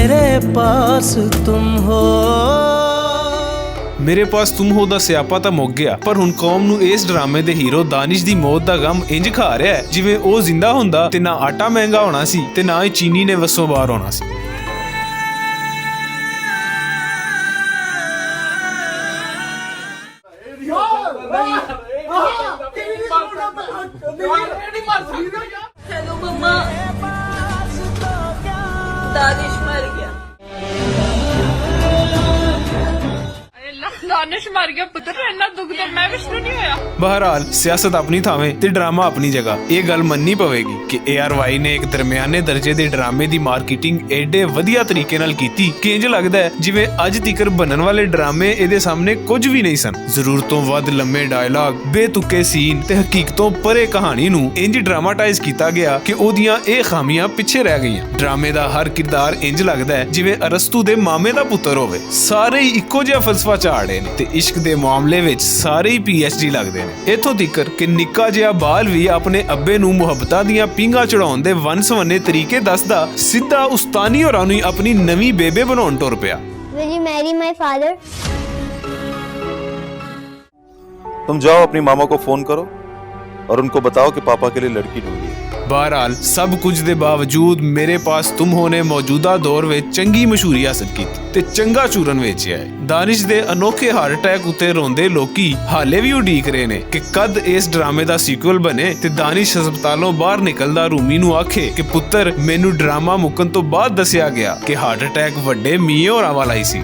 मेरे पास तुम हो। ਮੇਰੇ ਪਾਸ ਤੁਮ ਹੋ ਦਾ ਸਿਆਪਾ ਤਾਂ ਮੁੱਕ ਗਿਆ, ਪਰ ਹੁਣ ਕੌਮ ਨੂੰ ਇਸ ਡਰਾਮੇ ਦੇ ਹੀਰੋ ਦਾਨਿਸ਼ ਦੀ ਮੌਤ ਦਾ ਗਮ ਇੰਜ ਖਾ ਰਿਹਾ ਹੈ ਜਿਵੇਂ ਉਹ ਜ਼ਿੰਦਾ ਹੁੰਦਾ ਤੇ ਨਾ ਆਟਾ ਮਹਿੰਗਾ ਹੋਣਾ ਸੀ ਤੇ ਨਾ ਹੀ ਚੀਨੀ ਨੇ ਵਸੋਂ ਬਾਹਰ ਹੋਣਾ ਸੀ। हेलो मम्मा, दानिश मर गया। दानिश मर गया पुत्र, इन्ना दुख तो मैं विष्णु नहीं होया। ਬਹਰਾਲ ਸਿਆਸਤ ਆਪਣੀ ਥਾਵੇਂ ਤੇ ਡਰਾਮਾ ਆਪਣੀ ਜਗ੍ਹਾ। ਇਹ ਗੱਲ ਮੰਨਣੀ ਪਵੇਗੀ ਕਿ ARY ਨੇ ਇੱਕ ਦਰਮਿਆਨੇ ਦਰਜੇ ਦੇ ਡਰਾਮੇ ਦੀ ਮਾਰਕੀਟਿੰਗ ਐਡੇ ਵਧੀਆ ਤਰੀਕੇ ਨਾਲ ਕੀਤੀ ਕਿ ਇੰਜ ਲੱਗਦਾ ਹੈ ਜਿਵੇਂ ਅੱਜ ਤੀਕਰ ਬਣਨ ਵਾਲੇ ਡਰਾਮੇ ਇਹਦੇ ਸਾਹਮਣੇ ਕੁਝ ਵੀ ਨਹੀਂ ਸਨ। ਜ਼ਰੂਰਤੋਂ ਵੱਧ ਲੰਮੇ ਡਾਇਲਾਗ, ਬੇਤੁਕੇ ਸੀਨ ਤੇ ਹਕੀਕਤੋਂ ਪਰੇ ਕਹਾਣੀ ਨੂੰ ਇੰਜ ਡਰਾਮਾਟਾਈਜ਼ ਕੀਤਾ ਗਿਆ ਕਿ ਉਹਦੀਆਂ ਇਹ ਖਾਮੀਆਂ ਪਿੱਛੇ ਰਹਿ ਗਈਆਂ। ਡਰਾਮੇ ਦਾ ਹਰ ਕਿਰਦਾਰ ਇੰਜ ਲੱਗਦਾ ਹੈ ਜਿਵੇਂ ਅਰਸਤੂ ਦੇ ਮਾਮੇ ਦਾ ਪੁੱਤਰ ਹੋਵੇ। ਸਾਰੇ ਹੀ ਇੱਕੋ ਜਿਹਾ ਫਲਸਫਾ ਝਾੜਦੇ ਨੇ ਤੇ ਇਸ਼ਕ ਦੇ ਮਾਮਲੇ ਵਿੱਚ ਸਾਰੇ ਹੀ PhD ਲੱਗਦੇ ਨੇ। ਇੱਥੋਂ ਤੀਕਰ ਕਿ ਨਿੱਕਾ ਜਿਹਾ ਬਾਲ ਵੀ ਆਪਣੇ ਅੱਬੇ ਨੂੰ ਮੁਹੱਬਤਾਂ ਦੀਆਂ ਪੀਂਘਾਂ ਚੜਾਉਣ ਦੇ ਵੰਨ-ਸਵੰਨੇ ਤਰੀਕੇ ਦੱਸਦਾ ਸਿੱਧਾ ਉਸਤਾਨੀ ਹੋਰਾਂ ਨੂੰ ਆਪਣੀ ਨਵੀਂ ਬੇਬੇ ਬਣਾਉਣ ਟੁਰ ਪਿਆ। Will you marry my father? तुम जाओ अपनी मामा को फोन करो और उनको बताओ कि पापा के लिए लड़की ढूंढी है। ਬਹਰਾਲ ਸਭ ਕੁਝ ਦੇ ਬਾਵਜੂਦ ਮੇਰੇ ਪਾਸ ਤੁਮ ਹੋ ਨੇ ਮੌਜੂਦਾ ਦੌਰ ਵਿੱਚ ਚੰਗੀ ਮਸ਼ਹੂਰੀ ਹਾਸਲ ਕੀਤੀ ਤੇ ਚੰਗਾ ਚੂਰਨ ਵੇਚਿਆ ਹੈ। ਦਾਨਿਸ਼ ਦੇ ਅਨੋਖੇ ਹਾਰਟ ਅਟੈਕ ਉੱਤੇ ਰੋਂਦੇ ਲੋਕੀ ਹਾਲੇ ਵੀ ਉਡੀਕ ਰਹੇ ਨੇ ਕਿ ਕਦ ਇਸ ਡਰਾਮੇ ਦਾ ਸੀਕੁਅਲ ਬਣੇ ਤੇ ਦਾਨਿਸ਼ ਹਸਪਤਾਲੋਂ ਬਾਹਰ ਨਿਕਲਦਾ ਰੂਮੀ ਨੂੰ ਆਖੇ ਕਿ ਪੁੱਤਰ ਮੈਨੂੰ ਡਰਾਮਾ ਮੁੱਕਣ ਤੋਂ ਬਾਅਦ ਦੱਸਿਆ ਗਿਆ ਕਿ ਹਾਰਟ ਅਟੈਕ ਵੱਡੇ ਮੀਆਂ ਹੋਰਾਂ ਵਾਲਾ ਹੀ ਸੀ।